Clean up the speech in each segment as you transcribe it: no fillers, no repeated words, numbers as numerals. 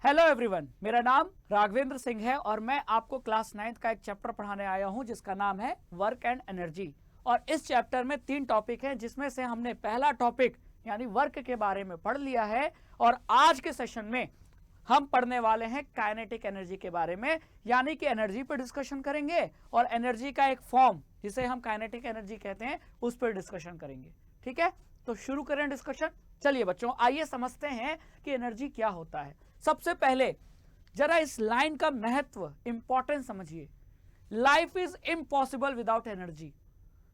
Hello everyone, मेरा नाम राघवेंद्र सिंह है और मैं आपको क्लास 9th का एक चैप्टर पढ़ाने आया हूं जिसका नाम है वर्क एंड एनर्जी। और इस चैप्टर में 3 टॉपिक हैं जिसमें से हमने पहला टॉपिक यानी वर्क के बारे में पढ़ लिया है और आज के सेशन में हम पढ़ने वाले हैं काइनेटिक एनर्जी के बारे में, यानी कि एनर्जी पर डिस्कशन करेंगे और एनर्जी का एक फॉर्म जिसे हम काइनेटिक एनर्जी कहते हैं उस पर डिस्कशन करेंगे। ठीक है, तो शुरू करें डिस्कशन। चलिए बच्चों, आइए समझते हैं कि एनर्जी क्या होता है। सबसे पहले जरा इस लाइन का महत्व, इंपॉर्टेंस समझिए। Life is impossible without energy.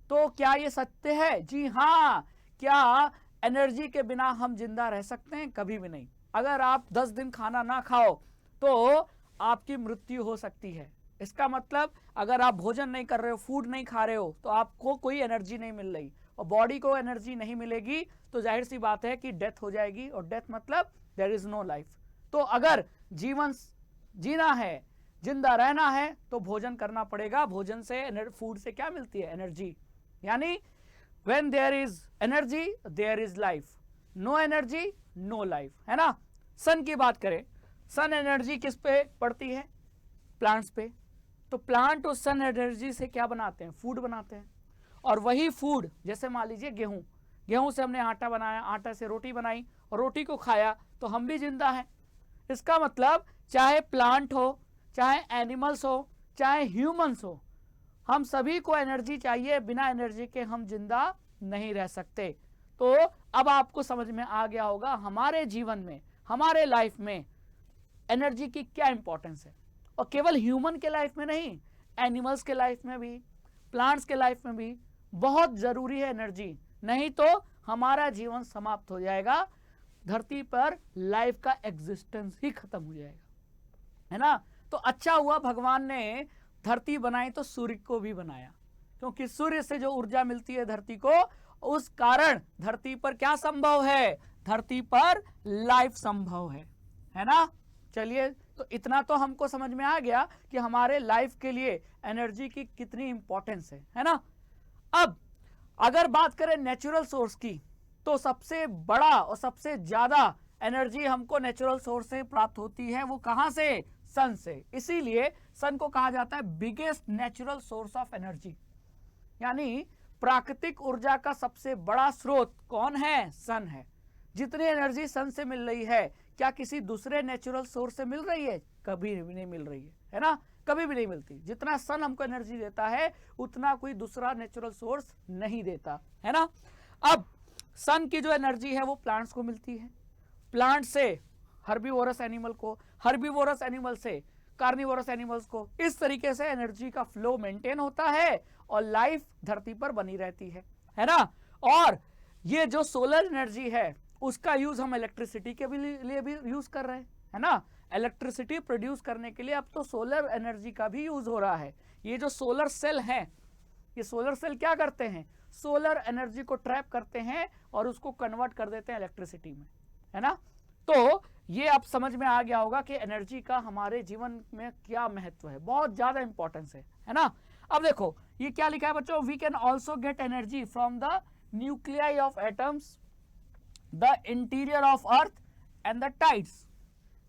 तो क्या यह सत्य है? जी हाँ। क्या एनर्जी के बिना हम जिंदा रह सकते हैं? कभी भी नहीं। अगर आप 10 दिन खाना ना खाओ तो आपकी मृत्यु हो सकती है। इसका मतलब अगर आप भोजन नहीं कर रहे हो, फूड नहीं खा रहे हो, तो आपको कोई एनर्जी नहीं मिल रही और बॉडी को एनर्जी नहीं मिलेगी तो जाहिर सी बात है कि डेथ हो जाएगी। और डेथ मतलब देयर इज नो लाइफ। तो अगर जीवन जीना है, जिंदा रहना है, तो भोजन करना पड़ेगा। भोजन से, फूड से क्या मिलती है? एनर्जी। यानी when there is energy there is life, no energy no life, है ना। सन की बात करें, सन एनर्जी किस पे पड़ती है? प्लांट्स पे। तो प्लांट उस सन एनर्जी से क्या बनाते हैं? फूड बनाते हैं। और वही फूड, जैसे मान लीजिए गेहूं, गेहूं से हमने आटा बनाया, आटा से रोटी बनाई और रोटी को खाया तो हम भी जिंदा हैं। इसका मतलब चाहे प्लांट हो, चाहे एनिमल्स हो, चाहे ह्यूमंस हो, हम सभी को एनर्जी चाहिए। बिना एनर्जी के हम जिंदा नहीं रह सकते। तो अब आपको समझ में आ गया होगा हमारे जीवन में, हमारे लाइफ में एनर्जी की क्या इंपॉर्टेंस है। और केवल ह्यूमन के लाइफ में नहीं, एनिमल्स के लाइफ में भी, प्लांट्स के लाइफ में भी बहुत जरूरी है एनर्जी। नहीं तो हमारा जीवन समाप्त हो जाएगा, धरती पर लाइफ का एग्जिस्टेंस ही खत्म हो जाएगा, है ना। तो अच्छा हुआ भगवान ने धरती बनाई तो सूर्य को भी बनाया, क्योंकि सूर्य से जो ऊर्जा मिलती है धरती को, उस कारण धरती पर क्या संभव है? धरती पर लाइफ संभव है ना। चलिए, तो इतना तो हमको समझ में आ गया कि हमारे लाइफ के लिए एनर्जी की कितनी इंपॉर्टेंस है ना। अब अगर बात करें नेचुरल सोर्स की, तो सबसे बड़ा और सबसे ज्यादा एनर्जी हमको नेचुरल सोर्स से प्राप्त होती है। वो कहां से? सन से। इसीलिए सन को कहा जाता है biggest natural source of energy. यानी प्राकृतिक ऊर्जा का सबसे बड़ा स्रोत कौन है? सन है। जितनी एनर्जी सन से मिल रही है, क्या किसी दूसरे नेचुरल सोर्स से मिल रही है? कभी भी नहीं मिल रही है ना। कभी भी नहीं मिलती। जितना सन हमको एनर्जी देता है उतना कोई दूसरा नेचुरल सोर्स नहीं देता, है ना। अब सन की जो एनर्जी है वो प्लांट्स को मिलती है। प्लांट से हर्बीवोरस एनिमल को, हर्बीवोरस एनिमल से कार्निवोरस एनिमल्स को। इस तरीके से एनर्जी का फ्लो मेंटेन होता है और लाइफ धरती पर बनी रहती है ना। और ये जो सोलर एनर्जी है उसका यूज हम इलेक्ट्रिसिटी के लिए भी यूज कर रहे हैं, है ना। इलेक्ट्रिसिटी प्रोड्यूस करने के लिए अब तो सोलर एनर्जी का भी यूज हो रहा है। ये जो सोलर सेल है, ये सोलर सेल क्या करते हैं? सोलर एनर्जी को ट्रैप करते हैं और उसको कन्वर्ट कर देते हैं इलेक्ट्रिसिटी में, है ना। तो ये अब समझ में आ गया होगा कि एनर्जी का हमारे जीवन में क्या महत्व है, बहुत ज्यादा इंपॉर्टेंस है ना। अब देखो ये क्या लिखा है बच्चों, we can also get energy from the nuclei of atoms, the interior of earth and the tides.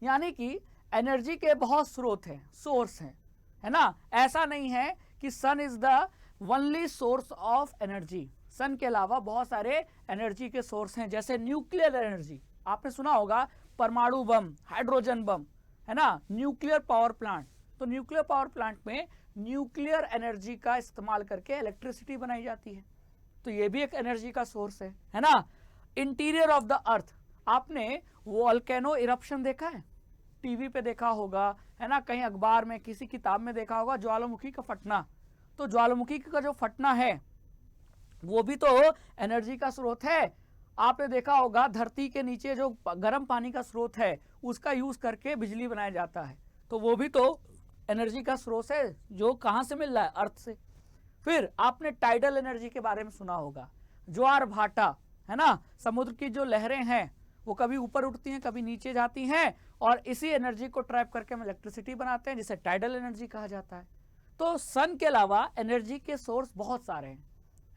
यानी कि एनर्जी के बहुत स्रोत हैं, सोर्स हैं, है ना। ऐसा नहीं है कि sun is the only source of energy. Sun के अलावा बहुत सारे एनर्जी के सोर्स हैं, जैसे न्यूक्लियर एनर्जी। आपने सुना होगा परमाणु बम, हाइड्रोजन बम, है ना। न्यूक्लियर पावर प्लांट, तो न्यूक्लियर पावर प्लांट में न्यूक्लियर एनर्जी का इस्तेमाल करके इलेक्ट्रिसिटी बनाई जाती है, तो ये भी एक एनर्जी का सोर्स है ना। इंटीरियर ऑफ द अर्थ, आपने वोल्केनो इरप्शन देखा है? टीवी पे देखा होगा, है ना, कहीं अखबार में, किसी किताब में देखा होगा, ज्वालामुखी का फटना। तो ज्वालामुखी का जो फटना है वो भी तो एनर्जी का स्रोत है। आपने देखा होगा धरती के नीचे जो गर्म पानी का स्रोत है उसका यूज करके बिजली बनाया जाता है, तो वो भी तो एनर्जी का स्रोत है, जो कहां से मिल रहा है? अर्थ से। फिर आपने टाइडल एनर्जी के बारे में सुना होगा, ज्वार भाटा, है ना। समुद्र की जो लहरें हैं वो कभी ऊपर उठती हैं, कभी नीचे जाती हैं, और इसी एनर्जी को ट्रैप करके हम इलेक्ट्रिसिटी बनाते हैं, जिसे टाइडल एनर्जी कहा जाता है। तो सन के अलावा एनर्जी के सोर्स बहुत सारे हैं,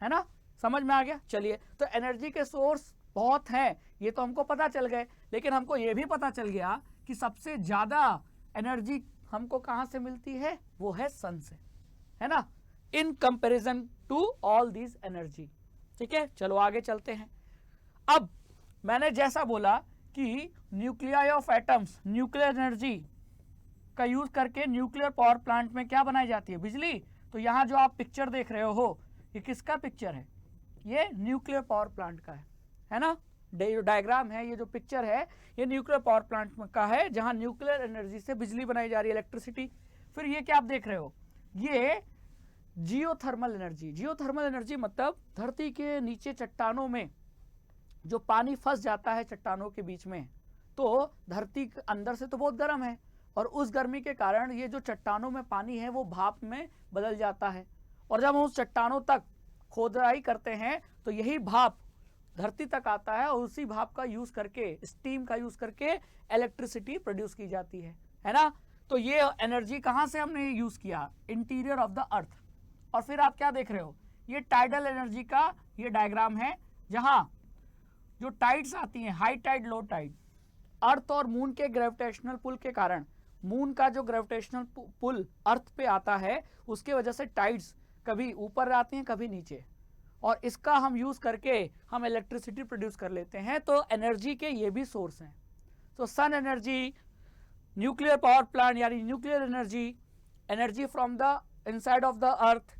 है ना। समझ में आ गया? चलिए, तो एनर्जी के सोर्स बहुत हैं, ये तो हमको पता चल गए, लेकिन हमको ये भी पता चल गया कि सबसे ज्यादा एनर्जी हमको कहां से मिलती है, वो है सन से, है ना, in comparison to all these energy. ठीक है, चलो आगे चलते हैं। अब मैंने जैसा बोला कि nuclei of atoms, nuclear energy का यूज करके न्यूक्लियर पावर प्लांट में क्या बनाई जाती है, बिजली। तो यहां जो आप पिक्चर देख रहे हो, ये किसका पिक्चर है, ये न्यूक्लियर पावर प्लांट का है ना, डायग्राम है, ये जो पिक्चर है ये न्यूक्लियर पावर प्लांट का है, जहां न्यूक्लियर एनर्जी से बिजली बनाई जा रही है, इलेक्ट्रिसिटी। फिर ये क्या आप देख रहे हो, ये जियोथर्मल एनर्जी। जियोथर्मल एनर्जी मतलब धरती के नीचे चट्टानों में जो पानी फंस जाता है चट्टानों के बीच में, तो धरती के अंदर से तो बहुत गर्म है, और उस गर्मी के कारण ये जो चट्टानों में पानी है वो भाप में बदल जाता है, और जब हम उस चट्टानों तक खोदाई करते हैं तो यही भाप धरती तक आता है, और उसी भाप का यूज करके, स्टीम का यूज करके इलेक्ट्रिसिटी प्रोड्यूस की जाती है ना। तो ये एनर्जी कहां से हमने यूज किया, इंटीरियर ऑफ द अर्थ। और फिर आप क्या देख रहे हो, ये टाइडल एनर्जी का ये डायग्राम है, जहां जो टाइड्स आती हैं, हाई टाइड, लो टाइड, अर्थ और मून के ग्रेविटेशनल पुल के कारण, मून का जो ग्रेविटेशनल पुल अर्थ पे आता है, उसके वजह से टाइड्स कभी ऊपर आती हैं कभी नीचे, और इसका हम यूज करके हम इलेक्ट्रिसिटी प्रोड्यूस कर लेते हैं। तो एनर्जी के ये भी सोर्स हैं। तो sun energy, nuclear power plant यानी nuclear energy, energy from the inside of the earth,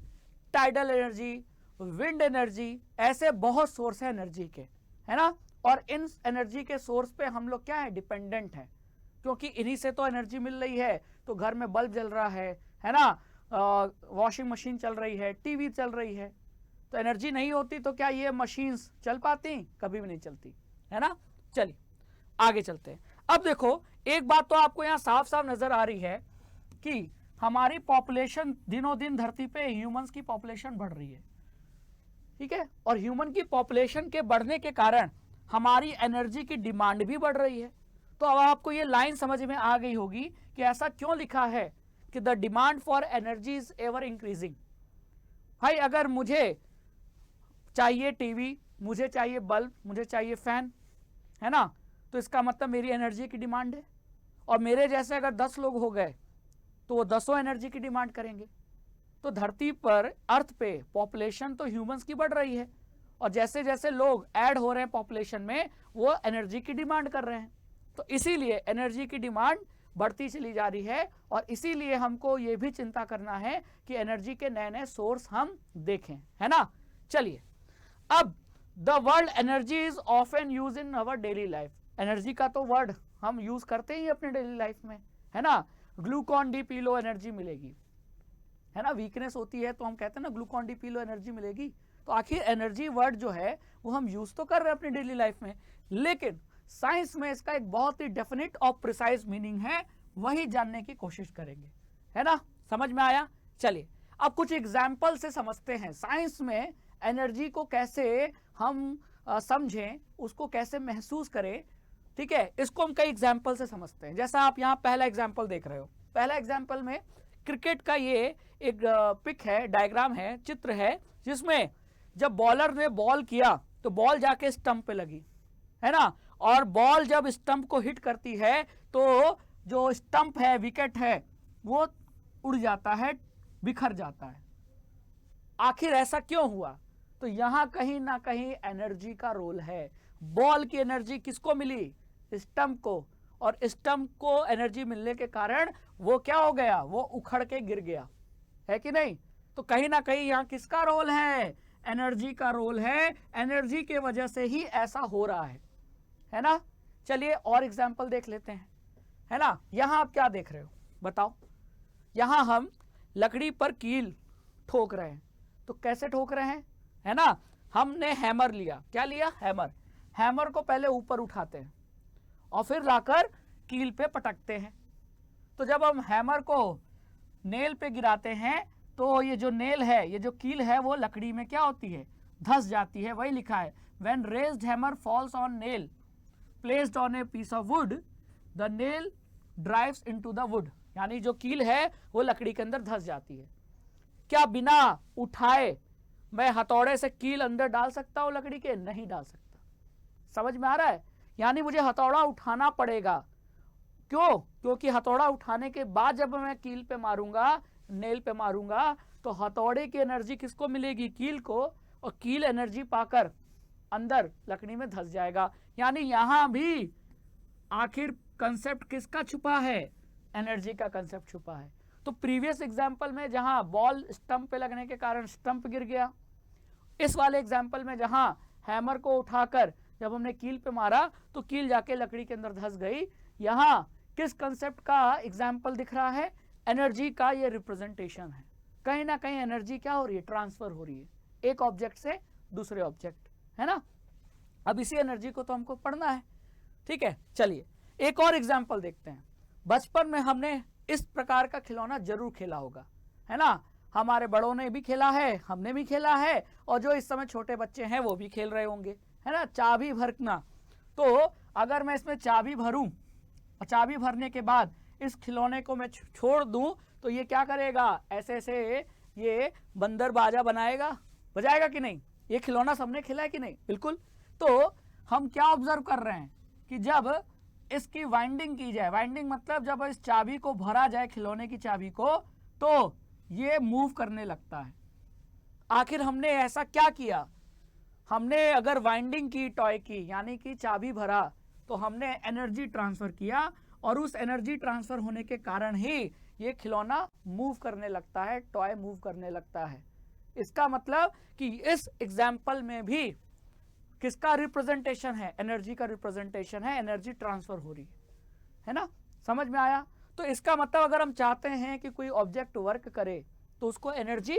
tidal energy, wind energy, ऐसे बहुत सोर्स है एनर्जी के, है ना। और इन एनर्जी के सोर्स पे हम लोग क्या है, डिपेंडेंट है, क्योंकि इन्हीं से तो एनर्जी मिल रही है। तो घर में बल्ब जल रहा है ना, वॉशिंग मशीन चल रही है, टीवी चल रही है। तो एनर्जी नहीं होती तो क्या ये मशीन्स चल पाती, कभी भी नहीं चलती, है ना। चलिए आगे चलते हैं। अब देखो, एक बात तो आपको यहाँ साफ साफ नजर आ रही है कि हमारी पॉपुलेशन दिनों दिन धरती पे ह्यूमंस की पॉपुलेशन बढ़ रही है, ठीक है, और ह्यूमन की पॉपुलेशन के बढ़ने के कारण हमारी एनर्जी की डिमांड भी बढ़ रही है। तो अब आपको ये लाइन समझ में आ गई होगी कि ऐसा क्यों लिखा है कि the demand for energy is ever increasing. भाई अगर मुझे चाहिए टीवी, मुझे चाहिए बल्ब, मुझे चाहिए फैन, है ना, तो इसका मतलब मेरी एनर्जी की डिमांड है। और मेरे जैसे अगर 10 लोग हो गए तो वो 10 एनर्जी की डिमांड करेंगे। तो धरती पर, अर्थ पे पॉपुलेशन तो ह्यूमंस की बढ़ रही है, और जैसे जैसे लोग ऐड हो रहे हैं पॉपुलेशन में, वो एनर्जी की डिमांड कर रहे हैं। तो इसीलिए एनर्जी की डिमांड बढ़ती चली जा रही है, और इसीलिए हमको ये भी चिंता करना है कि एनर्जी के नए नए सोर्स हम देखें, है ना। चलिए, अब the word energy is often use in our daily life. Energy का तो वर्ड हम यूज करते ही अपने डेली लाइफ में, है ना। Glucon D P low energy मिलेगी, है ना, वीकनेस होती है तो हम कहते हैं ना Glucon D P low energy मिलेगी। तो आखिर एनर्जी वर्ड जो है वो हम यूज तो कर रहे हैं अपनी डेली लाइफ में, लेकिन साइंस में इसका एक बहुत ही डेफिनेट और प्रिसाइज मीनिंग है, वही जानने की कोशिश करेंगे, है ना। समझ में आया। चलिए अब कुछ एग्जाम्पल से समझते हैं साइंस में एनर्जी को कैसे हम समझें, उसको कैसे महसूस करें, ठीक है। इसको हम कई एग्जाम्पल से समझते हैं। जैसा आप यहाँ पहला एग्जाम्पल देख रहे हो, पहला एग्जाम्पल में क्रिकेट का ये एक पिक है, डायग्राम है, चित्र है, जिसमें जब बॉलर ने बॉल किया तो बॉल जाके स्टंप पे लगी, है ना, और बॉल जब स्टंप को हिट करती है तो जो स्टंप है, विकेट है, वो उड़ जाता है, बिखर जाता है। आखिर ऐसा क्यों हुआ, तो यहां कहीं ना कहीं एनर्जी का रोल है। बॉल की एनर्जी किसको मिली, स्टंप को, और स्टंप को एनर्जी मिलने के कारण वो क्या हो गया, वो उखड़ के गिर गया, है कि नहीं। तो कहीं ना कहीं यहां किसका रोल है, एनर्जी का रोल है। एनर्जी के वजह से ही ऐसा हो रहा है ना। चलिए और एग्जांपल देख लेते हैं, है ना। यहां आप क्या देख रहे हो बताओ, यहां हम लकड़ी पर कील ठोक रहे हैं। तो कैसे ठोक रहे हैं, है ना, हमने हैमर लिया, क्या लिया, हैमर। हैमर को पहले ऊपर उठाते हैं और फिर लाकर कील पे पटकते हैं। तो जब हम हैमर को नेल पे गिराते हैं तो ये जो नेल है, ये जो कील है, वो लकड़ी में क्या होती है, धस जाती है। वही लिखा है, when raised hammer falls on nail placed on a piece of wood the nail drives into the wood, यानी जो कील है वो लकड़ी के अंदर धस जाती है। क्या बिना उठाए मैं हथौड़े से कील अंदर डाल सकता हूं लकड़ी के, नहीं डाल सकता। समझ में आ रहा है? यानी मुझे हथौड़ा उठाना पड़ेगा। क्यों? क्योंकि हथौड़ा उठाने के बाद जब मैं कील पे मारूंगा, नेल पे मारूंगा, तो हथौड़े की एनर्जी किसको मिलेगी? कील को, और कील एनर्जी पाकर अंदर लकड़ी में धंस जाएगा। यानी यहां भी आखिर कंसेप्ट किसका छुपा है? एनर्जी का कंसेप्ट छुपा है। तो प्रीवियस एग्जाम्पल में जहां बॉल स्टंप पे लगने के कारण स्टंप गिर गया, इस वाले एग्जाम्पल में जहां हैमर को उठाकर जब हमने कील पे मारा तो कील जाके लकड़ी के अंदर धंस गई, यहां किस कंसेप्ट का एग्जाम्पल दिख रहा है? एनर्जी का ये रिप्रेजेंटेशन है। कहीं ना कहीं एनर्जी क्या हो रही है? ट्रांसफर हो रही है एक ऑब्जेक्ट से दूसरे ऑब्जेक्ट, है ना? अब इसी एनर्जी को तो हमको पढ़ना है, ठीक है। चलिए एक और एग्जाम्पल देखते हैं। बचपन में हमने इस प्रकार का खिलौना जरूर खेला होगा, है ना? हमारे बड़ों ने भी खेला है, हमने भी खेला है, और जो इस समय छोटे बच्चे हैं वो भी खेल रहे होंगे, है ना? चाबी भरना। तो अगर मैं इसमें चाबी भरूं और चाबी भरने के बाद इस खिलौने को मैं छोड़ दूं तो ये क्या करेगा? ऐसे ऐसे ये बंदर बाजा बनाएगा, बजाएगा कि नहीं? ये खिलौना सबने खेला है कि नहीं? बिल्कुल। तो हम क्या ऑब्जर्व कर रहे हैं कि जब इसकी वाइंडिंग की जाए, वाइंडिंग मतलब जब इस चाबी को भरा जाए, खिलौने की चाबी को, तो ये मूव करने लगता है। आखिर हमने ऐसा क्या किया? हमने अगर वाइंडिंग की टॉय की, यानी कि चाबी भरा, तो हमने एनर्जी ट्रांसफर किया, और उस एनर्जी ट्रांसफर होने के कारण ही ये खिलौना मूव करने लगता है, टॉय मूव करने लगता है। इसका मतलब कि इस एग्जाम्पल में भी किसका रिप्रेजेंटेशन है? एनर्जी का रिप्रेजेंटेशन है, एनर्जी ट्रांसफर हो रही है ना? समझ में आया? तो इसका मतलब अगर हम चाहते हैं कि कोई ऑब्जेक्ट वर्क करे तो उसको एनर्जी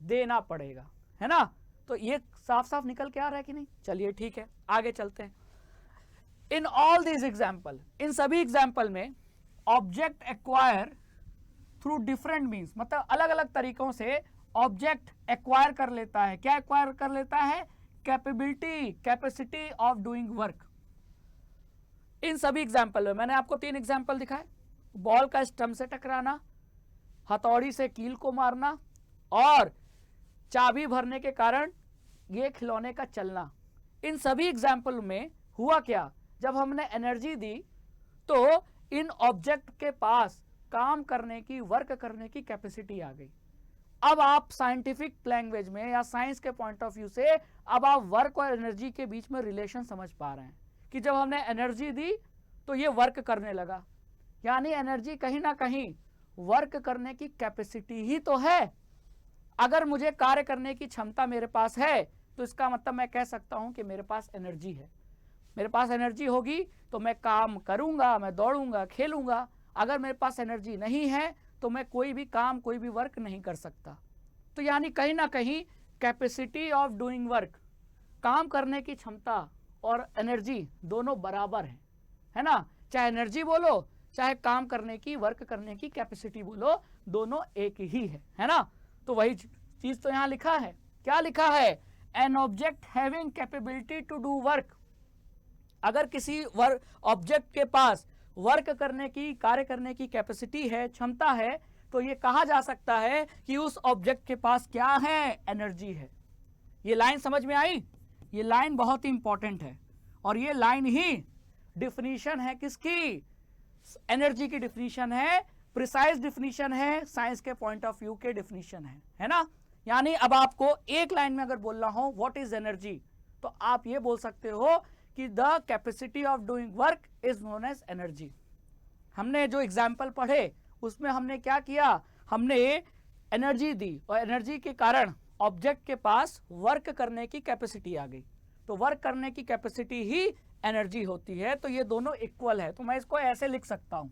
देना पड़ेगा, है ना? तो ये साफ साफ निकल के आ रहा है कि नहीं? चलिए ठीक है, आगे चलते हैं। इन ऑल दीज एग्जाम्पल, इन सभी एग्जाम्पल में object acquire through different means, मतलब अलग अलग तरीकों से ऑब्जेक्ट एक्वायर कर लेता है। क्या एक्वायर कर लेता है? Capability, capacity of doing work. इन सभी एग्जाम्पल में मैंने आपको 3 एग्जाम्पल दिखाए। बॉल का स्टंप से टकराना, हथौड़ी से कील को मारना, और चाबी भरने के कारण ये खिलौने का चलना। इन सभी एग्जाम्पल में हुआ क्या? जब हमने एनर्जी दी तो इन ऑब्जेक्ट के पास काम करने की, वर्क करने की कैपेसिटी आ गई। अब आप साइंटिफिक लैंग्वेज में या साइंस के पॉइंट ऑफ व्यू से अब आप वर्क और एनर्जी के बीच में रिलेशन समझ पा रहे हैं कि जब हमने एनर्जी दी तो ये वर्क करने लगा। यानी एनर्जी कहीं ना कहीं वर्क करने की कैपेसिटी ही तो है। अगर मुझे कार्य करने की क्षमता मेरे पास है तो इसका मतलब मैं कह सकता हूं कि मेरे पास एनर्जी है। मेरे पास एनर्जी होगी तो मैं काम करूंगा, मैं दौड़ूंगा, खेलूंगा। अगर मेरे पास एनर्जी नहीं है तो मैं कोई भी काम, कोई भी वर्क नहीं कर सकता। तो यानी कहीं ना कहीं कैपेसिटी ऑफ डूइंग वर्क, काम करने की क्षमता और एनर्जी दोनों बराबर है ना? चाहे एनर्जी बोलो, चाहे काम करने की, वर्क करने की कैपेसिटी बोलो, दोनों एक ही है ना? तो वही चीज तो यहां लिखा है। क्या लिखा है? An object having capability to do work. अगर किसी ऑब्जेक्ट के पास वर्क करने की, कार्य करने की कैपेसिटी है, क्षमता है, तो ये कहा जा सकता है कि उस ऑब्जेक्ट के पास क्या है? एनर्जी है। ये लाइन समझ में आई? ये लाइन बहुत ही इंपॉर्टेंट है, और ये लाइन ही डिफिनीशन है किसकी? एनर्जी की डिफिनीशन है, प्रिसाइज डिफिनीशन है, साइंस के पॉइंट ऑफ व्यू के डिफिनीशन है ना? यानी अब आपको एक लाइन में अगर बोलना हो व्हाट इज एनर्जी, तो आप ये बोल सकते हो कि the capacity of doing work is known as energy. हमने जो एग्जाम्पल पढ़े उसमें हमने क्या किया? हमने एनर्जी दी, और एनर्जी के कारण ऑब्जेक्ट के पास वर्क करने की कैपेसिटी आ गई। तो वर्क करने की कैपेसिटी ही एनर्जी होती है। तो ये दोनों इक्वल है। तो मैं इसको ऐसे लिख सकता हूं।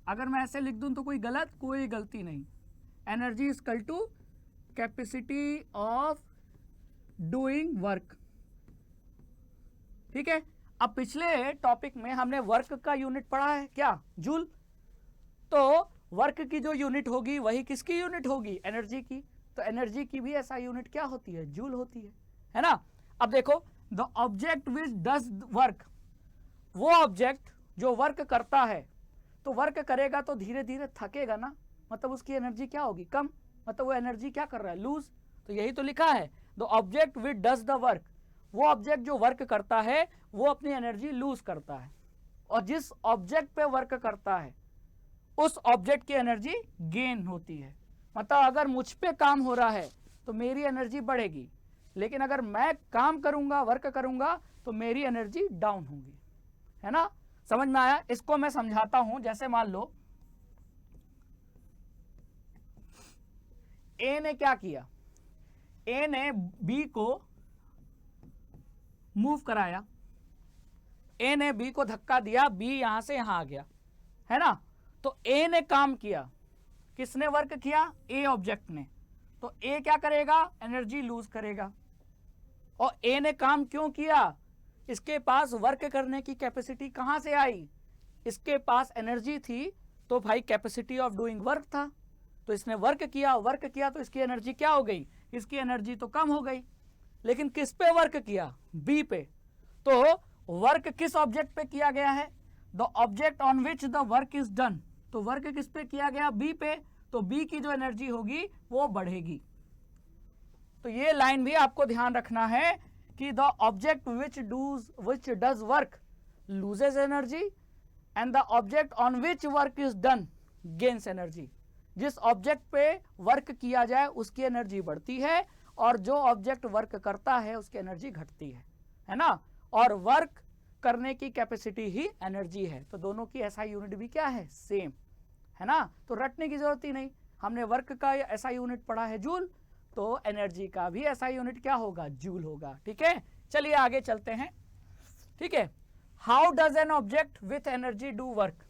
अगर मैं ऐसे लिख दूं तो कोई गलती नहीं। Energy is equal to capacity of doing work. ठीक है। अब पिछले टॉपिक में हमने वर्क का यूनिट पढ़ा है क्या? जूल। तो वर्क की जो यूनिट होगी वही किसकी यूनिट होगी? एनर्जी की। तो एनर्जी की भी ऐसा यूनिट क्या होती है? जूल होती है ना? अब देखो, the object which does work, वो ऑब्जेक्ट जो वर्क करता है, तो वर्क करेगा तो धीरे धीरे थकेगा ना, मतलब उसकी एनर्जी क्या होगी? कम। मतलब वो एनर्जी क्या कर रहा है? लूज। तो यही तो लिखा है, the object which does the work, वो ऑब्जेक्ट जो वर्क करता है वो अपनी एनर्जी लूज करता है, और जिस ऑब्जेक्ट पे वर्क करता है उस ऑब्जेक्ट की एनर्जी गेन होती है। मतलब अगर मुझ पे काम हो रहा है तो मेरी एनर्जी बढ़ेगी, लेकिन अगर मैं काम करूंगा, वर्क करूंगा, तो मेरी एनर्जी डाउन होगी। है ना, समझ में आया? इसको मैं समझाता हूं। जैसे मान लो ए ने क्या किया, ए ने बी को मूव कराया, ए ने बी को धक्का दिया, बी यहां से यहां आ गया, है ना। तो ए ने काम किया, किसने वर्क किया? ए ऑब्जेक्ट ने। तो ए क्या करेगा? एनर्जी लूज करेगा। और ए ने काम क्यों किया? इसके पास वर्क करने की कैपेसिटी कहां से आई? इसके पास एनर्जी थी, तो भाई कैपेसिटी ऑफ डूइंग वर्क था, तो इसने वर्क किया तो इसकी एनर्जी क्या हो गई? इसकी एनर्जी तो कम हो गई। लेकिन किस पे वर्क किया? बी पे। तो वर्क किस ऑब्जेक्ट पे किया गया है? The object on which the work is done. तो वर्क किस पे किया गया? बी पे। तो बी की जो एनर्जी होगी वो बढ़ेगी। तो ये लाइन भी आपको ध्यान रखना है कि the object which does work loses energy and the object on which work is done gains energy. जिस ऑब्जेक्ट पे वर्क किया जाए उसकी एनर्जी बढ़ती है, और जो ऑब्जेक्ट वर्क करता है उसकी एनर्जी घटती है ना। और वर्क करने की कैपेसिटी ही एनर्जी है, तो दोनों की एसआई यूनिट भी क्या है? सेम, है ना। तो रटने की जरूरत ही नहीं, हमने वर्क का एसआई यूनिट पढ़ा है जूल, तो एनर्जी का भी एसआई यूनिट क्या होगा? जूल होगा। ठीक है, चलिए आगे चलते हैं। ठीक है, how does an object with energy do work.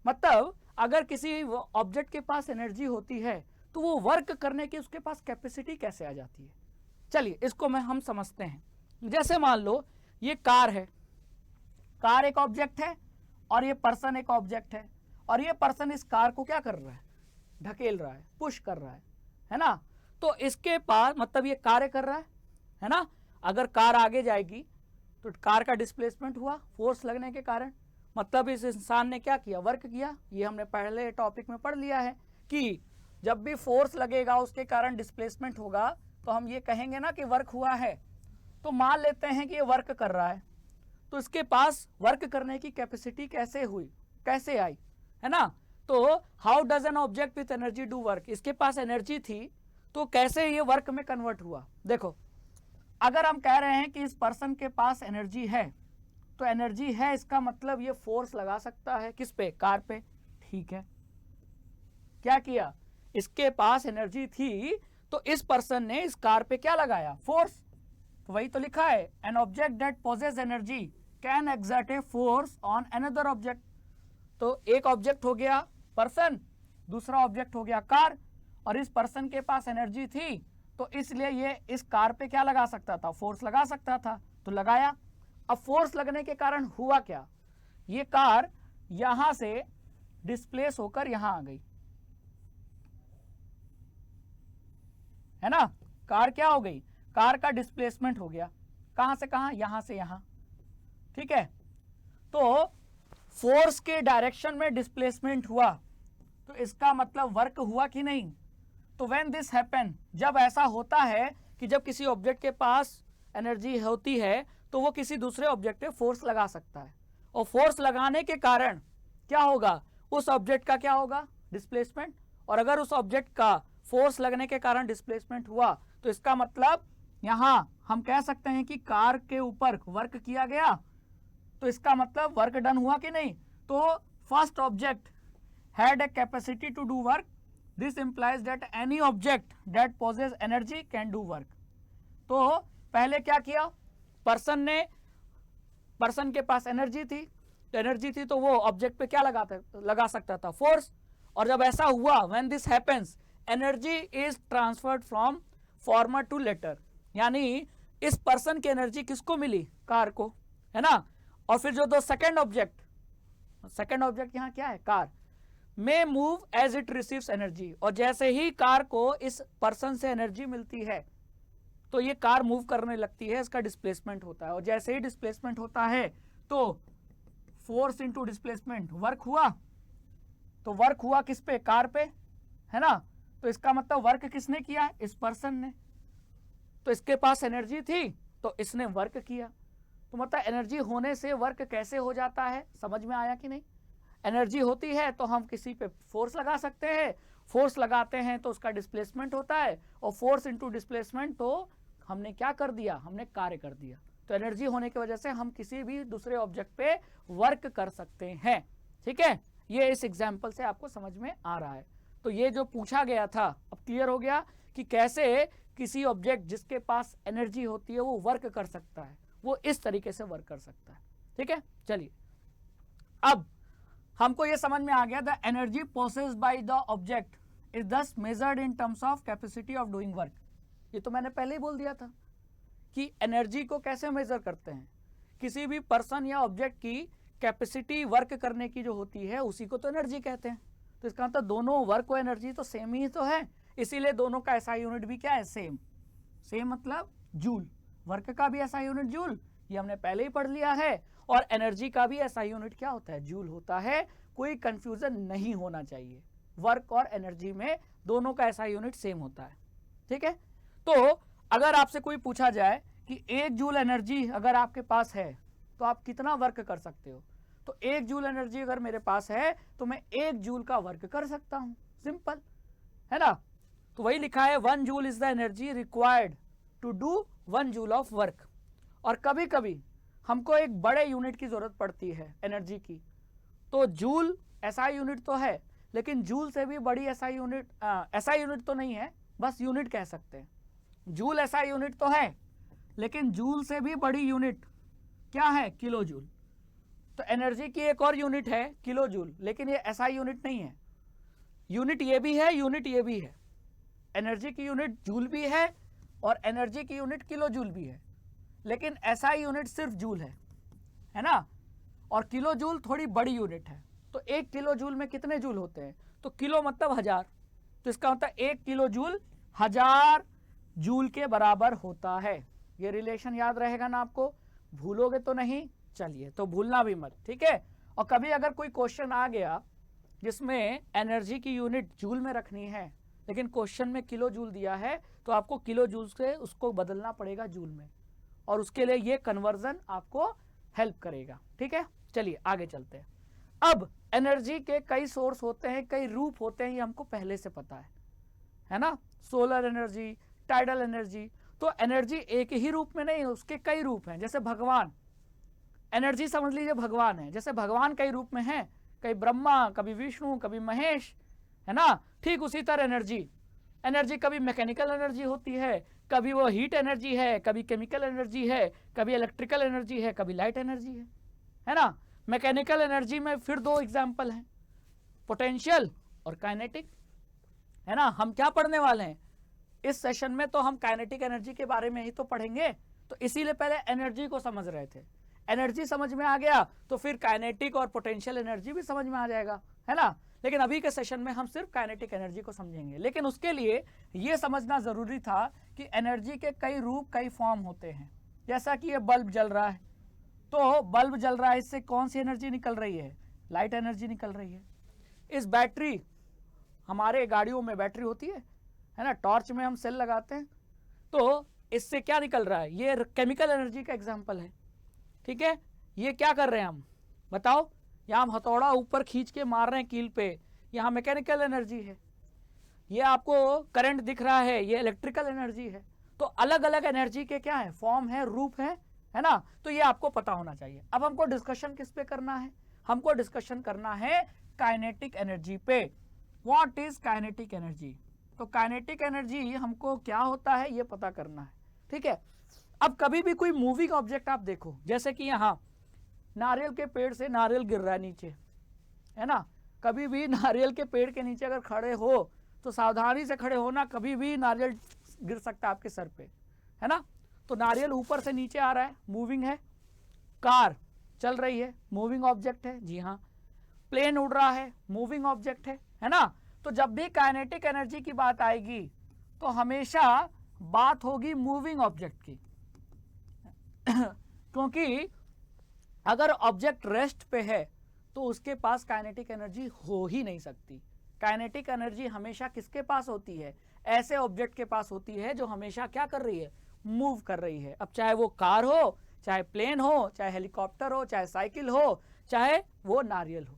मतलब अगर किसी ऑब्जेक्ट के पास एनर्जी होती है तो वो वर्क करने की उसके पास कैपेसिटी कैसे आ जाती है? चलिए इसको हम समझते हैं। जैसे मान लो ये कार है, कार एक ऑब्जेक्ट है और ये पर्सन एक ऑब्जेक्ट है, और ये पर्सन इस कार को क्या कर रहा है? ढकेल रहा है, पुश कर रहा है ना। तो इसके पास मतलब ये कार्य कर रहा है ना। अगर कार आगे जाएगी तो कार का डिस्प्लेसमेंट हुआ फोर्स लगने के कारण, मतलब इस इंसान ने क्या किया? वर्क किया। ये हमने पहले टॉपिक में पढ़ लिया है कि जब भी फोर्स लगेगा उसके कारण डिस्प्लेसमेंट होगा, तो हम ये कहेंगे ना कि वर्क हुआ है। तो मान लेते हैं कि ये वर्क कर रहा है, तो इसके पास वर्क करने की कैपेसिटी कैसे हुई, कैसे आई, है ना। तो how does an object with energy do work, इसके पास एनर्जी थी तो कैसे ये वर्क में कन्वर्ट हुआ? देखो, अगर हम कह रहे हैं कि इस पर्सन के पास एनर्जी है, तो एनर्जी है इसका मतलब ये फोर्स लगा सकता है किस पे? कार पे। ठीक है, क्या किया? इसके पास एनर्जी थी तो इस पर्सन ने इस कार पे क्या लगाया? फोर्स। तो वही तो लिखा है, an object that possess energy can exert a force on another object. तो एक ऑब्जेक्ट हो गया पर्सन, दूसरा ऑब्जेक्ट हो गया कार, और इस पर्सन के पास एनर्जी थी तो इसलिए ये इस कार पे क्या लगा सकता था? फोर्स लगा सकता था, तो लगाया। अब फोर्स लगने के कारण हुआ क्या? ये कार यहां से डिस्प्लेस होकर यहां आ गई, है ना। कार क्या हो गई? कार का डिस्प्लेसमेंट हो गया, कहां से कहां? यहां से यहां। ठीक है, तो फोर्स के डायरेक्शन में डिस्प्लेसमेंट हुआ, तो इसका मतलब वर्क हुआ कि नहीं? तो व्हेन दिस हैपन, जब ऐसा होता है कि जब किसी ऑब्जेक्ट के पास एनर्जी होती है तो वो किसी दूसरे ऑब्जेक्ट पे फोर्स लगा सकता है, और फोर्स लगाने के कारण क्या होगा? उस ऑब्जेक्ट का क्या होगा? डिस्प्लेसमेंट। और अगर उस ऑब्जेक्ट का फोर्स लगने के कारण डिस्प्लेसमेंट हुआ तो इसका मतलब यहां हम कह सकते हैं कि कार के ऊपर वर्क किया गया, तो इसका मतलब वर्क डन हुआ कि नहीं? तो first object had a capacity to do work, this implies that any object that possess energy can do work. तो पहले क्या किया? पर्सन के पास एनर्जी थी, तो वो ऑब्जेक्ट पे क्या लगा सकता था? फोर्स। और जब ऐसा हुआ, when this happens, energy is transferred from former to latter, यानी इस पर्सन की एनर्जी किसको मिली? कार को, है ना। और फिर जो दो सेकेंड ऑब्जेक्ट यहां क्या है? कार में move as it receives energy, और जैसे ही कार को इस पर्सन से एनर्जी मिलती है तो ये कार मूव करने लगती है, इसका डिस्प्लेसमेंट होता है, और जैसे ही डिस्प्लेसमेंट होता है तो फोर्स इंटू डिस्प्लेसमेंट, वर्क हुआ। तो वर्क हुआ किस पे? कार पे, है ना। तो इसका मतलब वर्क किसने किया? इस पर्सन ने। तो इसके पास एनर्जी थी तो इसने वर्क किया। तो मतलब एनर्जी होने से वर्क कैसे हो जाता है, समझ में आया कि नहीं? एनर्जी होती है तो हम किसी पे फोर्स लगा सकते हैं, फोर्स लगाते हैं तो उसका डिस्प्लेसमेंट होता है, और फोर्स इनटू डिस्प्लेसमेंट तो हमने क्या कर दिया, हमने कार्य कर दिया। तो एनर्जी होने की वजह से हम किसी भी दूसरे ऑब्जेक्ट पे वर्क कर सकते हैं। ठीक है, ये इस एग्जाम्पल से आपको समझ में आ रहा है। तो ये जो पूछा गया था अब क्लियर हो गया कि कैसे किसी ऑब्जेक्ट जिसके पास एनर्जी होती है वो वर्क कर सकता है, वो इस तरीके से वर्क कर सकता है। ठीक है, चलिए अब हमको ये समझ में आ गया, the energy possessed by the object is thus measured in terms of capacity of doing work. ये तो मैंने पहले ही बोल दिया था कि एनर्जी को कैसे मेजर करते हैं, किसी भी पर्सन या ऑब्जेक्ट की कैपेसिटी वर्क करने की जो होती है उसी को तो एनर्जी कहते हैं। तो इसका मतलब दोनों वर्क और एनर्जी तो सेम ही तो है, इसीलिए दोनों का ऐसा यूनिट भी क्या है, सेम। सेम मतलब जूल, वर्क का भी ऐसा यूनिट जूल, ये हमने पहले ही पढ़ लिया है, और एनर्जी का भी ऐसा यूनिट क्या होता है, जूल होता है। कोई कंफ्यूजन नहीं होना चाहिए, वर्क और एनर्जी में दोनों का ऐसा यूनिट सेम होता है। ठीक है, तो अगर आपसे कोई पूछा जाए कि 1 जूल एनर्जी अगर आपके पास है तो आप कितना वर्क कर सकते हो, तो 1 जूल एनर्जी अगर मेरे पास है तो मैं 1 जूल का वर्क कर सकता हूं, सिंपल है ना। तो वही लिखा है 1 joule is the energy required to do 1 joule of work. और कभी कभी हमको एक बड़े यूनिट की जरूरत पड़ती है एनर्जी की, तो जूल ऐसा यूनिट तो है, लेकिन जूल से भी बड़ी ऐसा यूनिट तो नहीं है, बस यूनिट कह सकते हैं। जूल ऐसा यूनिट तो है, लेकिन जूल से भी बड़ी यूनिट क्या है, किलो जूल। तो एनर्जी की एक और यूनिट है किलो जूल, लेकिन ये ऐसा यूनिट नहीं है। यूनिट ये भी है, यूनिट ये भी है। एनर्जी की यूनिट जूल भी है और एनर्जी की यूनिट किलो जूल भी है, लेकिन ऐसा यूनिट सिर्फ जूल है ना। और किलो जूल थोड़ी बड़ी यूनिट है। तो 1 किलो जूल में कितने जूल होते हैं, तो किलो मतलब 1000, तो इसका मतलब 1 किलो जूल 1000 जूल के बराबर होता है। ये रिलेशन याद रहेगा ना आपको, भूलोगे तो नहीं, चलिए तो भूलना भी मत, ठीक है। और कभी अगर कोई क्वेश्चन आ गया जिसमें एनर्जी की यूनिट जूल में रखनी है, लेकिन क्वेश्चन में किलो जूल दिया है, तो आपको किलो जूल से उसको बदलना पड़ेगा जूल में, और उसके लिए ये कन्वर्जन आपको हेल्प करेगा। ठीक है, चलिए आगे चलते हैं। अब एनर्जी के कई सोर्स होते हैं, कई रूप होते हैं, ये हमको पहले से पता है ना। Solar energy, tidal energy. तो एनर्जी एक ही रूप में नहीं, उसके कई रूप हैं। जैसे भगवान, एनर्जी समझ लीजिए भगवान है, जैसे भगवान कई रूप में है, कभी ब्रह्मा, कभी विष्णु, कभी महेश, है ना। ठीक उसी तरह एनर्जी कभी मैकेनिकल एनर्जी होती है, कभी वो हीट एनर्जी है, कभी केमिकल एनर्जी है, कभी इलेक्ट्रिकल एनर्जी है, कभी लाइट एनर्जी है ना। मैकेनिकल एनर्जी में फिर 2 एग्जाम्पल हैं, पोटेंशियल और काइनेटिक, है ना। हम क्या पढ़ने वाले हैं इस सेशन में, तो हम काइनेटिक एनर्जी के बारे में ही तो पढ़ेंगे। तो इसीलिए पहले एनर्जी को समझ रहे थे, एनर्जी समझ में आ गया तो फिर काइनेटिक और पोटेंशियल एनर्जी भी समझ में आ जाएगा, है ना। लेकिन अभी के सेशन में हम सिर्फ काइनेटिक एनर्जी को समझेंगे। लेकिन उसके लिए यह समझना जरूरी था कि एनर्जी के कई रूप, कई फॉर्म होते हैं। जैसा कि ये बल्ब जल रहा है, तो बल्ब जल रहा है, इससे कौन सी एनर्जी निकल रही है, लाइट एनर्जी निकल रही है। इस बैटरी, हमारे गाड़ियों में बैटरी होती है ना, टॉर्च में हम सेल लगाते हैं, तो इससे क्या निकल रहा है, ये केमिकल एनर्जी का एग्जाम्पल है। ठीक है, ये क्या कर रहे हैं हम बताओ, यहाँ हम हथौड़ा ऊपर खींच के मार रहे हैं कील पे, यहाँ मैकेनिकल एनर्जी है। ये आपको करंट दिख रहा है, ये इलेक्ट्रिकल एनर्जी है। तो अलग अलग एनर्जी के क्या है, फॉर्म है, रूप है ना। तो ये आपको पता होना चाहिए। अब हमको डिस्कशन किस पे करना है, हमको डिस्कशन करना है काइनेटिक एनर्जी पे। व्हाट इज काइनेटिक एनर्जी, तो काइनेटिक एनर्जी हमको क्या होता है ये पता करना है। ठीक है, अब कभी भी कोई मूविंग ऑब्जेक्ट आप देखो, जैसे कि यहाँ नारियल के पेड़ से नारियल गिर रहा है नीचे, है ना। कभी भी नारियल के पेड़ के नीचे अगर खड़े हो तो सावधानी से खड़े होना, कभी भी नारियल गिर सकता है आपके सर पे, है ना। तो नारियल ऊपर से नीचे आ रहा है, मूविंग है। कार चल रही है, मूविंग ऑब्जेक्ट है, जी हाँ। प्लेन उड़ रहा है, मूविंग ऑब्जेक्ट है ना। तो जब भी काइनेटिक एनर्जी की बात आएगी तो हमेशा बात होगी मूविंग ऑब्जेक्ट की क्योंकि अगर ऑब्जेक्ट रेस्ट पे है तो उसके पास काइनेटिक एनर्जी हो ही नहीं सकती। काइनेटिक एनर्जी हमेशा किसके पास होती है, ऐसे ऑब्जेक्ट के पास होती है जो हमेशा क्या कर रही है, मूव कर रही है। अब चाहे वो कार हो, चाहे प्लेन हो, चाहे हेलीकॉप्टर हो, चाहे साइकिल हो, चाहे वो नारियल हो,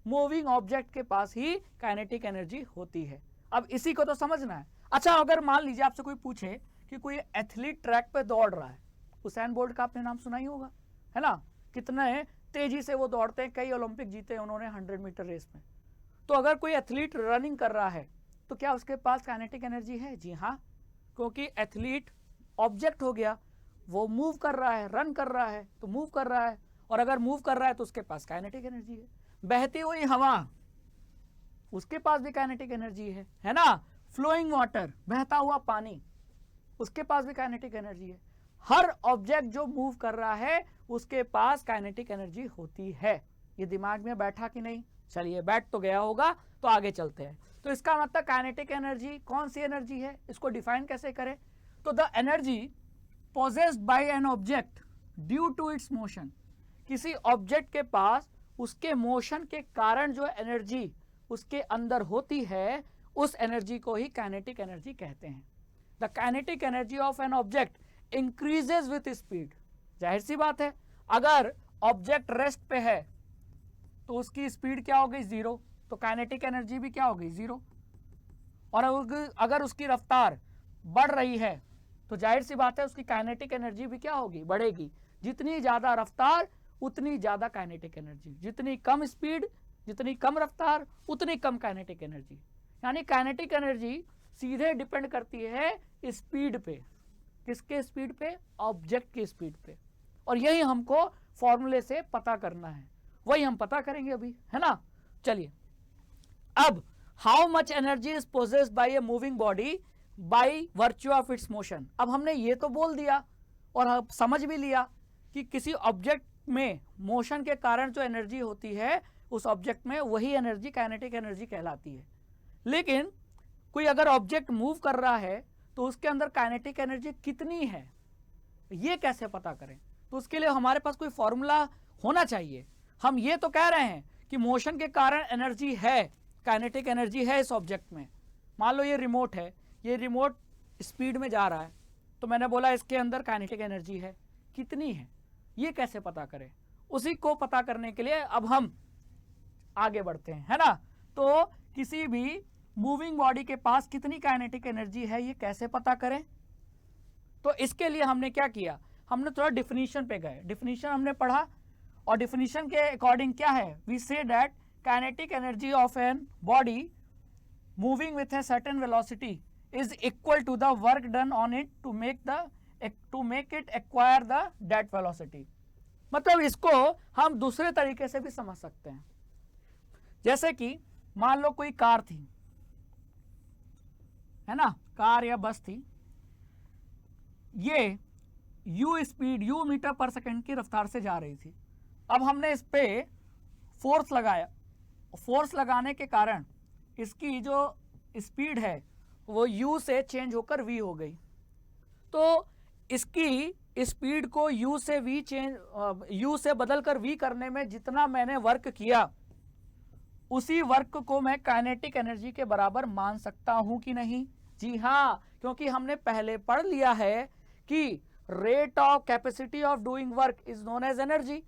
मूविंग ऑब्जेक्ट के पास ही काइनेटिक एनर्जी होती है। अब इसी को तो समझना है। अच्छा, अगर मान लीजिए आपसे कोई पूछे कि कोई एथलीट ट्रैक पे दौड़ रहा है, हुसैन बोल्ट का आपने नाम सुना ही होगा, है ना, कितने तेजी से वो दौड़ते हैं, कई ओलंपिक जीते हैं उन्होंने 100 मीटर रेस में। तो अगर कोई एथलीट रनिंग कर रहा है तो क्या उसके पास काइनेटिक एनर्जी है? जी हाँ, क्योंकि एथलीट ऑब्जेक्ट हो गया, वो मूव कर रहा है, रन कर रहा है तो मूव कर रहा है, और अगर मूव कर रहा है तो उसके पास काइनेटिक एनर्जी है। बहती हुई हवा, उसके पास भी काइनेटिक एनर्जी है ना। फ्लोइंग वाटर, बहता हुआ पानी, उसके पास भी काइनेटिक एनर्जी है। हर ऑब्जेक्ट जो मूव कर रहा है उसके पास काइनेटिक एनर्जी होती है। ये दिमाग में बैठा कि नहीं? चलिए, बैठ तो गया होगा, तो आगे चलते हैं। तो इसका मतलब काइनेटिक एनर्जी कौन सी एनर्जी है, इसको डिफाइन कैसे करें? तो the energy possessed by an object due to its motion, किसी ऑब्जेक्ट के पास उसके मोशन के कारण जो एनर्जी उसके अंदर होती है, उस एनर्जी को ही काइनेटिक एनर्जी कहते हैं। The kinetic energy of an object increases with speed. जाहिर सी बात है, अगर ऑब्जेक्ट रेस्ट पे है तो उसकी स्पीड क्या हो गई? 0, तो काइनेटिक एनर्जी भी क्या हो गई? 0। और अगर उसकी रफ्तार बढ़ रही है तो जाहिर सी बात है उसकी काइनेटिक एनर्जी भी क्या होगी? बढ़ेगी। जितनी ज्यादा रफ्तार उतनी ज्यादा काइनेटिक एनर्जी, जितनी कम स्पीड, जितनी कम रफ्तार, उतनी कम काइनेटिक एनर्जी। यानी काइनेटिक एनर्जी सीधे डिपेंड करती है स्पीड पे। किसके स्पीड पे? ऑब्जेक्ट की स्पीड पे। और यही हमको फॉर्मूले से पता करना है, वही हम पता करेंगे अभी, है ना। चलिए, अब how much energy is possessed by a moving body by virtue of its motion. अब हमने ये तो बोल दिया और अब समझ भी लिया कि किसी ऑब्जेक्ट में मोशन के कारण जो एनर्जी होती है उस ऑब्जेक्ट में, वही एनर्जी काइनेटिक एनर्जी कहलाती है। लेकिन कोई अगर ऑब्जेक्ट मूव कर रहा है तो उसके अंदर काइनेटिक एनर्जी कितनी है, ये कैसे पता करें? तो उसके लिए हमारे पास कोई फॉर्मूला होना चाहिए। हम ये तो कह रहे हैं कि मोशन के कारण एनर्जी है, काइनेटिक एनर्जी है इस ऑब्जेक्ट में। मान लो ये रिमोट है, ये रिमोट स्पीड में जा रहा है, तो मैंने बोला इसके अंदर काइनेटिक एनर्जी है, कितनी है, ये कैसे पता करें? उसी को पता करने के लिए अब हम आगे बढ़ते हैं, है ना। तो किसी भी मूविंग बॉडी के पास कितनी काइनेटिक एनर्जी है, ये कैसे पता करें? तो इसके लिए हमने क्या किया, हमने थोड़ा डिफिनीशन पे गए। डिफिनीशन हमने पढ़ा और डिफिनीशन के अकॉर्डिंग क्या है, we say that kinetic energy of an body moving with a certain velocity is equal to the work done on it to make it acquire the that velocity. मतलब इसको हम दूसरे तरीके से भी समझ सकते हैं। जैसे कि मान लो कोई कार थी, है ना, कार या बस थी, ये u स्पीड, u मीटर पर सेकंड की रफ्तार से जा रही थी। अब हमने इस पे फोर्स लगाया, फोर्स लगाने के कारण इसकी जो स्पीड है वो u से चेंज होकर v हो गई। तो इसकी स्पीड को u से बदलकर v करने में जितना मैंने वर्क किया, उसी वर्क को मैं काइनेटिक एनर्जी के बराबर मान सकता हूं कि नहीं? जी हाँ, क्योंकि हमने पहले पढ़ लिया है कि rate of capacity of doing work is known as energy.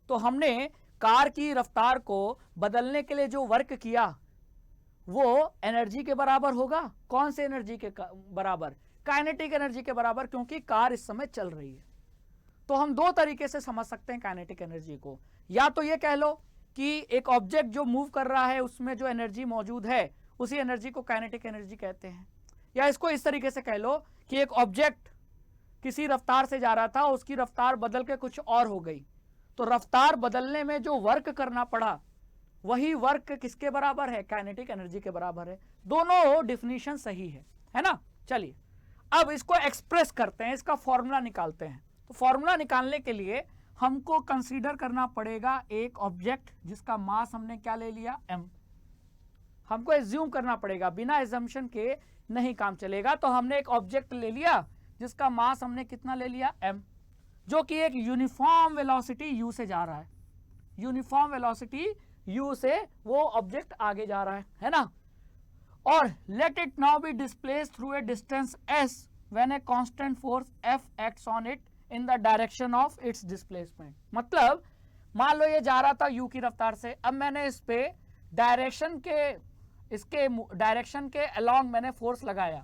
तो हमने कार की रफ्तार को बदलने के लिए जो वर्क किया वो एनर्जी के बराबर होगा। कौन से एनर्जी के बराबर? काइनेटिक एनर्जी के बराबर, क्योंकि कार इस समय चल रही है। तो हम दो तरीके से समझ सकते हैं काइनेटिक एनर्जी को। या तो ये कह लो कि एक ऑब्जेक्ट जो मूव कर रहा है उसमें जो एनर्जी मौजूद है उसी एनर्जी को काइनेटिक एनर्जी कहते हैं। या इसको इस तरीके से कह लो कि एक ऑब्जेक्ट किसी रफ्तार से जा रहा था, उसकी रफ्तार बदल के कुछ और हो गई, तो रफ्तार बदलने में जो वर्क करना पड़ा वही वर्क किसके बराबर है? काइनेटिक एनर्जी के बराबर है। दोनों डिफिनीशन सही है ना। चलिए, अब इसको एक्सप्रेस करते हैं, इसका फॉर्मूला निकालते हैं। तो फॉर्मूला निकालने के लिए हमको कंसीडर करना पड़ेगा एक ऑब्जेक्ट जिसका मास हमने क्या ले लिया? m। हमको एज्यूम करना पड़ेगा, बिना एजम्पशन के नहीं काम चलेगा। तो हमने एक ऑब्जेक्ट ले लिया जिसका मास हमने कितना ले लिया? m, जो कि एक यूनिफॉर्म वेलोसिटी u से जा रहा है। यूनिफॉर्म वेलोसिटी u से वो ऑब्जेक्ट आगे जा रहा है ना। और let it now be displaced through a distance s when a constant force F acts on it in the direction of its displacement. मतलब मान लो ये जा रहा था u की रफ्तार से, अब मैंने इस पे इसके डायरेक्शन के अलोंग मैंने फोर्स लगाया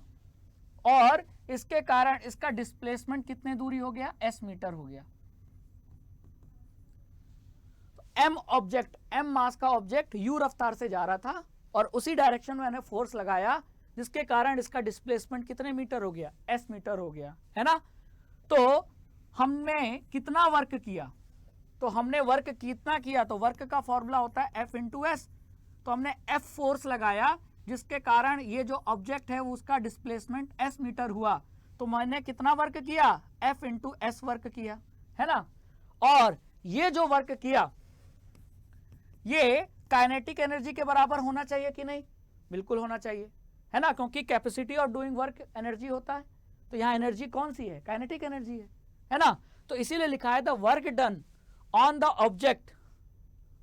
और इसके कारण इसका डिस्प्लेसमेंट कितने दूरी हो गया, s मीटर हो गया। m ऑब्जेक्ट, m मास का ऑब्जेक्ट u रफ्तार से जा रहा था और उसी डायरेक्शन में मैंने फोर्स लगाया जिसके कारण इसका डिस्प्लेसमेंट कितने मीटर हो गया, s मीटर हो गया, है ना। तो हमने कितना वर्क किया, तो हमने वर्क कितना किया, तो वर्क का फॉर्मूला होता है F इंटू एस। तो हमने F फोर्स लगाया जिसके कारण ये जो ऑब्जेक्ट है उसका डिस्प्लेसमेंट s मीटर हुआ। तो मैंने कितना वर्क किया, F इंटू एस वर्क किया, है ना। और ये जो वर्क किया ये काइनेटिक एनर्जी के बराबर होना चाहिए कि नहीं, बिल्कुल होना चाहिए, है ना, क्योंकि capacity of doing work energy होता है। तो यहां एनर्जी कौन सी है, काइनेटिक एनर्जी है ना। तो इसीलिए लिखा है the work done on the object.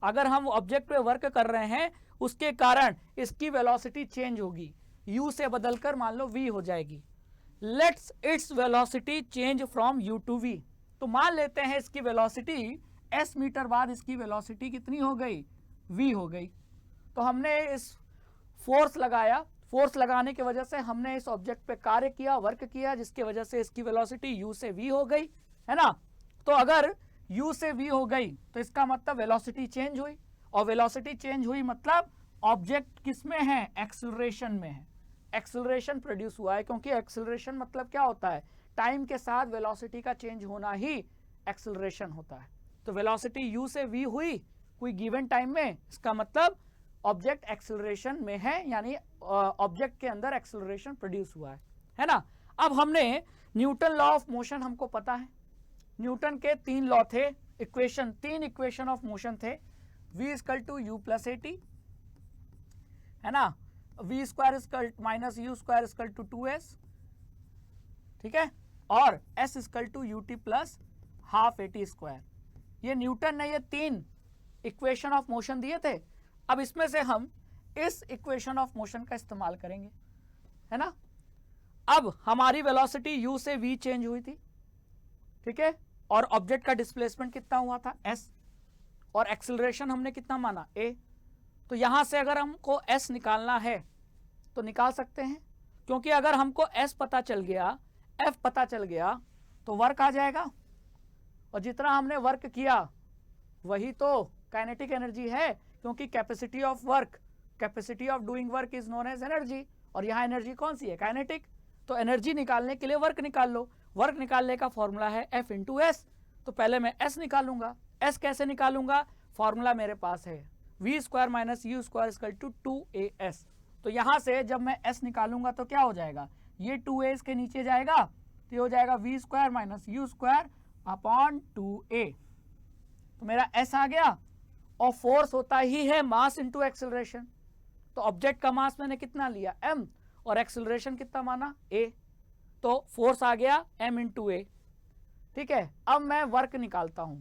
अगर हम ऑब्जेक्ट पे वर्क कर रहे हैं उसके कारण इसकी वेलोसिटी चेंज होगी, u से बदलकर मान लो v हो जाएगी। Let's its velocity change from u to v। तो मान लेते हैं इसकी वेलोसिटी s मीटर बाद इसकी वेलोसिटी कितनी हो गई, v हो गई। तो हमने इस फोर्स लगाया, फोर्स लगाने की वजह से हमने इस ऑब्जेक्ट पे कार्य किया, वर्क किया, जिसकी वजह से इसकी वेलोसिटी u से v हो गई, है ना। तो अगर u से v हो गई तो इसका मतलब वेलोसिटी चेंज हुई, और वेलोसिटी चेंज हुई मतलब ऑब्जेक्ट किस में है, एक्सेलरेशन में है, एक्सेलरेशन प्रोड्यूस हुआ है। क्योंकि एक्सेलरेशन मतलब क्या होता है, टाइम के साथ वेलोसिटी का चेंज होना ही एक्सेलरेशन होता है। तो वेलोसिटी u से v हुई कोई गिवन टाइम में, इसका मतलब ऑब्जेक्ट एक्सेलरेशन में है, यानी ऑब्जेक्ट के अंदर एक्सेलरेशन प्रोड्यूस हुआ है ना। अब हमने न्यूटन लॉ ऑफ मोशन हमको पता है, न्यूटन के 3 लॉ थे, इक्वेशन, 3 इक्वेशन ऑफ मोशन थे, v equal to u plus a t, है ना, v square equal minus u square equal to 2s, ठीक है, और s equal to u t plus half a t square. ये Newton ने ये 3 equation of motion दिए थे। अब इसमें से हम इस इक्वेशन ऑफ मोशन का इस्तेमाल करेंगे, है ना। अब हमारी वेलोसिटी u से v चेंज हुई थी, ठीक है, और ऑब्जेक्ट का डिस्प्लेसमेंट कितना हुआ था, s, और एक्सेलरेशन हमने कितना माना, a। तो यहां से अगर हमको s निकालना है तो निकाल सकते हैं, क्योंकि अगर हमको s पता चल गया, f पता चल गया तो वर्क आ जाएगा, और जितना हमने वर्क किया वही तो काइनेटिक एनर्जी है, क्योंकि capacity of work, capacity of doing work is known as energy, और यहाँ एनर्जी कौन सी है, काइनेटिक। तो एनर्जी निकालने के लिए वर्क निकाल लो, वर्क निकालने का फॉर्मूला है F इंटू एस। तो पहले मैं S निकालूंगा, S कैसे निकालूंगा, फॉर्मूला मेरे पास है v square minus u square equal to 2as। तो यहां से जब मैं S निकालूंगा तो क्या हो जाएगा, ये 2a के नीचे जाएगा तो ये हो जाएगा v square minus u square upon 2a। तो मेरा S आ गया, और फोर्स होता ही है मास इंटू एक्सेलरेशन। तो ऑब्जेक्ट का मास मैंने कितना लिया, m, और एक्सेलरेशन कितना माना, a। तो फोर्स आ गया m इंटू a, ठीक है। अब मैं वर्क निकालता हूं,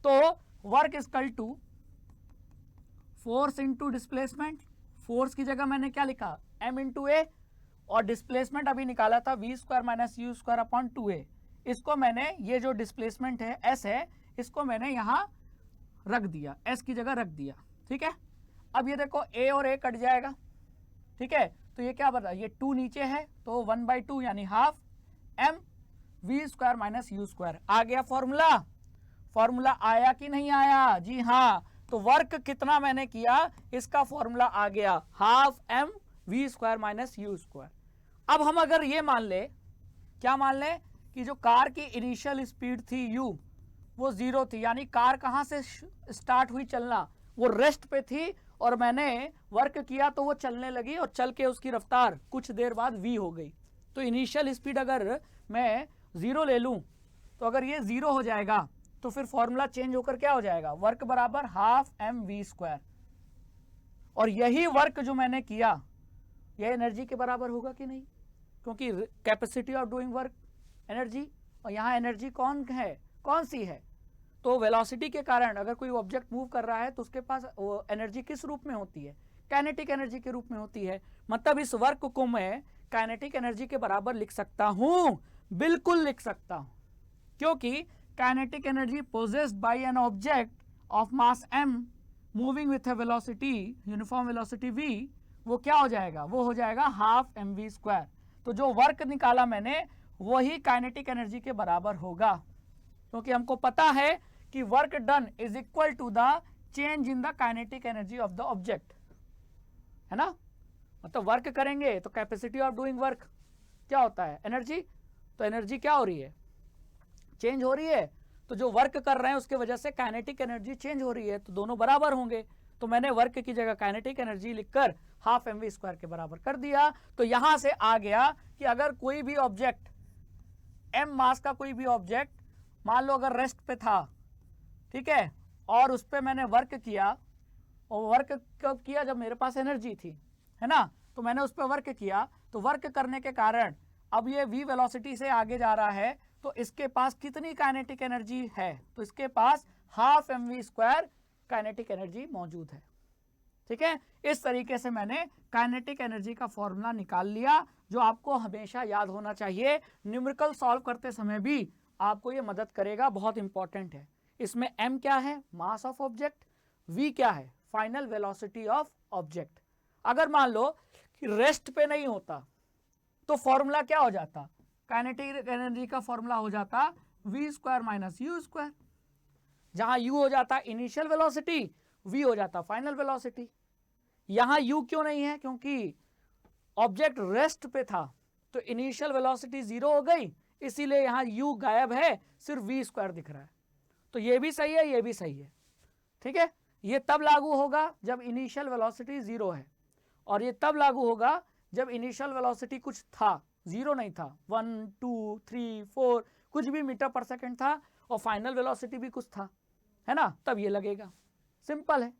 तो work equal to force into displacement. Force की जगह मैंने क्या लिखा, m इंटू a, और डिस्प्लेसमेंट अभी निकाला था v square minus u square upon 2a। इसको मैंने, ये जो डिस्प्लेसमेंट है s है, इसको मैंने यहां रख दिया, s की जगह रख दिया, ठीक है। अब ये देखो a और a कट जाएगा, ठीक है। तो ये क्या बता, ये 2 नीचे है तो 1/2 यानी half m v square minus u square. आ गया फॉर्मूला, फॉर्मूला आया कि नहीं आया, जी हाँ। तो वर्क कितना मैंने किया, इसका फॉर्मूला आ गया half m v square minus u square. अब हम अगर ये मान ले, क्या मान ले, कि जो कार की इनिशियल स्पीड थी u, वो 0 थी, यानी कार कहां से स्टार्ट हुई चलना, वो रेस्ट पे थी, और मैंने वर्क किया तो वो चलने लगी, और चल के उसकी रफ्तार कुछ देर बाद v हो गई। तो इनिशियल स्पीड अगर मैं 0 ले लूं, तो अगर ये 0 हो जाएगा तो फिर फॉर्मूला चेंज होकर क्या हो जाएगा, वर्क बराबर हाफ m v स्क्वायर। और यही वर्क जो मैंने किया यह एनर्जी के बराबर होगा कि नहीं, क्योंकि capacity of doing work energy, और यहाँ एनर्जी कौन है, कौन सी है, तो वेलोसिटी के कारण अगर कोई ऑब्जेक्ट मूव कर रहा है तो उसके पास वो एनर्जी किस रूप में होती है, काइनेटिक एनर्जी के रूप में होती है। मतलब इस वर्क को मैं काइनेटिक एनर्जी के बराबर लिख सकता हूं, बिल्कुल लिख सकता हूं, क्योंकि kinetic energy possessed by an object of mass m moving with A velocity uniform velocity v, वो क्या हो जाएगा, वो हो जाएगा हाफ mv²। तो जो वर्क निकाला मैंने वही काइनेटिक एनर्जी के बराबर होगा, क्योंकि हमको पता है कि work done is equal to the change in the kinetic energy of the object, है ना। मतलब वर्क करेंगे तो कैपेसिटी ऑफ डूइंग वर्क क्या होता है, एनर्जी। तो एनर्जी क्या हो रही है, चेंज हो रही है। तो जो वर्क कर रहे हैं उसके वजह से काइनेटिक एनर्जी चेंज हो रही है, तो दोनों बराबर होंगे। तो मैंने वर्क की जगह काइनेटिक एनर्जी लिखकर हाफ mv² के बराबर कर दिया। तो यहां से आ गया कि अगर कोई भी ऑब्जेक्ट m मास का कोई भी ऑब्जेक्ट मान लो अगर रेस्ट पे था, ठीक है, और उस पर मैंने वर्क किया, और वर्क कब किया, जब मेरे पास एनर्जी थी, है ना। तो मैंने उस पर वर्क किया, तो वर्क करने के कारण अब ये v वेलोसिटी से आगे जा रहा है, तो इसके पास कितनी काइनेटिक एनर्जी है, तो इसके पास हाफ mv² काइनेटिक एनर्जी मौजूद है। ठीक है, इस तरीके से मैंने काइनेटिक एनर्जी का फॉर्मूला निकाल लिया, जो आपको हमेशा याद होना चाहिए। न्यूमेरिकल सॉल्व करते समय भी आपको ये मदद करेगा, बहुत इंपॉर्टेंट है। इसमें m क्या है, मास ऑफ ऑब्जेक्ट, v क्या है, फाइनल वेलोसिटी ऑफ ऑब्जेक्ट। अगर मान लो कि रेस्ट पे नहीं होता तो फॉर्मूला क्या हो जाता, काइनेटिक एनर्जी का फॉर्मूला हो जाता v² माइनस u², जहां u हो जाता इनिशियल वेलोसिटी, v हो जाता फाइनल वेलोसिटी। यहां u क्यों नहीं है, क्योंकि ऑब्जेक्ट रेस्ट पे था, तो इनिशियल वेलोसिटी 0 हो गई, इसीलिए यहां u गायब है, सिर्फ v² दिख रहा है। तो ये भी सही है, ये भी सही है, ठीक है। ये तब लागू होगा जब इनिशियल वेलोसिटी 0 है, और ये तब लागू होगा जब इनिशियल वेलोसिटी कुछ था, 0 नहीं था, 1 2 3 4 कुछ भी मीटर पर सेकंड था, और फाइनल वेलोसिटी भी कुछ था, है ना, तब ये लगेगा। सिंपल है,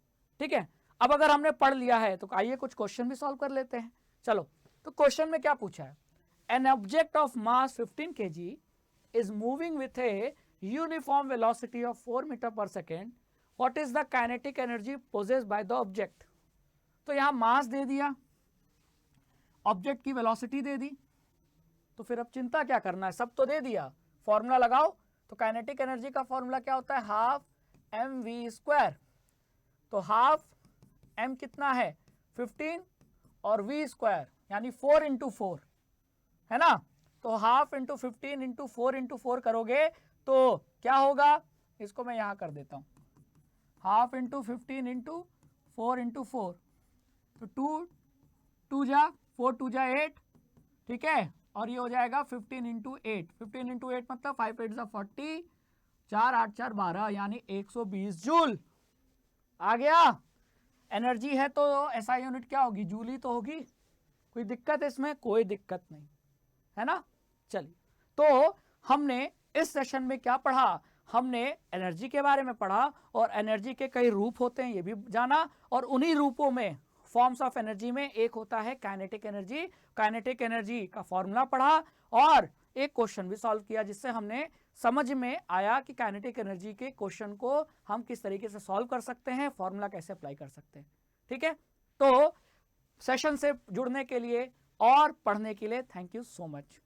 ठीक है। अब अगर हमने पढ़ लिया है तो आइए कुछ क्वेश्चन भी सॉल्व कर लेते हैं। चलो, तो क्वेश्चन में क्या पूछा है, an object of mass 15 kg is moving with a uniform velocity of 4 metre per second, what is the kinetic energy possessed by the object. तो यहां मास दे दिया, ऑब्जेक्ट की वेलोसिटी दे दी, तो फिर अब चिंता क्या करना है, सब तो दे दिया, फॉर्मूला लगाओ। तो काइनेटिक एनर्जी का फॉर्मूला क्या होता है, हाफ mv²। तो हाफ m कितना है 15 और v² यानी 4 × 4, है ना। तो हाफ इंटू 15 इंटू 4 × 4 करोगे तो क्या होगा, इसको मैं यहां कर देता हूं, हाफ इंटू 15 इंटू 4 × 4, तो 2 2 जा 4 2 जा 8, ठीक है, और ये हो जाएगा 15 इंटू 8, 15 इंटू 8 मतलब 5 8 40, 4 8 4 12 यानी 120 जूल। आ गया, एनर्जी है तो एसआई यूनिट क्या होगी, जूल ही तो होगी। कोई दिक्कत है इसमें, कोई दिक्कत नहीं, है ना। चलिए, तो हमने इस सेशन में क्या पढ़ा, हमने एनर्जी के बारे में पढ़ा, और एनर्जी के कई रूप होते हैं ये भी जाना, और उन्हीं रूपों में फॉर्म्स ऑफ एनर्जी में एक होता है काइनेटिक एनर्जी। काइनेटिक एनर्जी का फॉर्मूला पढ़ा, और एक क्वेश्चन भी सॉल्व किया, जिससे हमने समझ में आया कि काइनेटिक एनर्जी के क्वेश्चन को हम किस तरीके से सॉल्व कर सकते हैं, फॉर्मूला कैसे अप्लाई कर सकते हैं, ठीक है। तो सेशन से जुड़ने के लिए और पढ़ने के लिए थैंक यू सो मच।